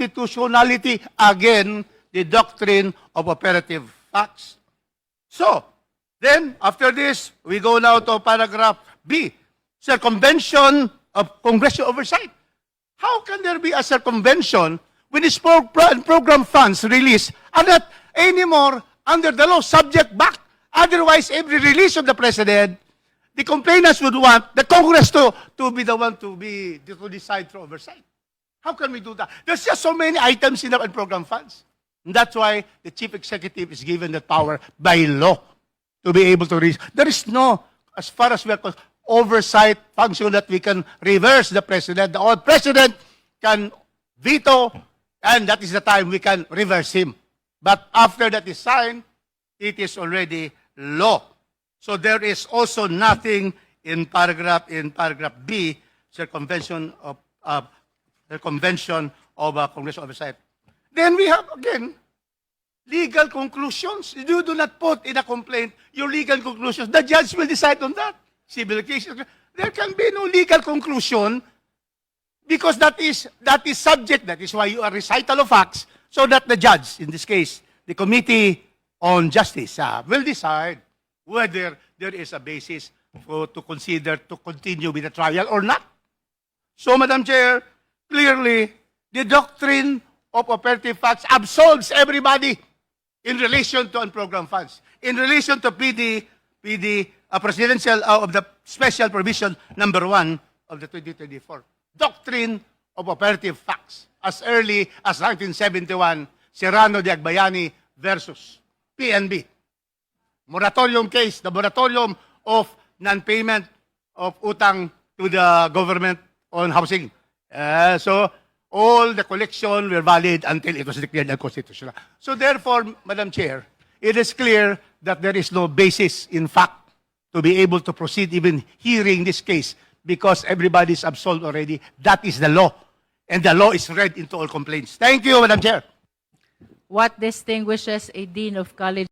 constitutionality, again, the doctrine of operative facts. So, then, after this, we go now to paragraph B, circumvention of congressional oversight. How can there be a circumvention when these program funds released are not anymore under the law subject back? Otherwise, every release of the president, the complainants would want the Congress to be the one to decide through oversight. How can we do that? There's just so many items in the program funds. And that's why the chief executive is given that power by law to be able to release. There is no, as far as we are concerned, oversight function that we can reverse the president. The old president can veto, and that is the time we can reverse him. But after that is signed, it is already law. So there is also nothing in paragraph B, circumvention of congressional oversight. Then we have again legal conclusions. You do not put in a complaint your legal conclusions. The judge will decide on that. Civil cases, there can be no legal conclusion because that is subject. That is why you are recital of facts, so that the judge, in this case, the Committee on Justice, will decide whether there is a basis to consider to continue with the trial or not. So, Madam Chair, clearly, the doctrine of operative facts absolves everybody in relation to unprogrammed funds. In relation to PD presidential of the special provision number 1 of the 2024. Doctrine of operative facts. As early as 1971, Serrano de Agbayani versus PNB. Moratorium case, the moratorium of non-payment of utang to the government on housing. So, all the collection were valid until it was declared unconstitutional. So therefore, Madam Chair, it is clear that there is no basis in fact to be able to proceed even hearing this case because everybody is absolved already. That is the law. And the law is read into all complaints. Thank you, Madam Chair. What distinguishes a dean of college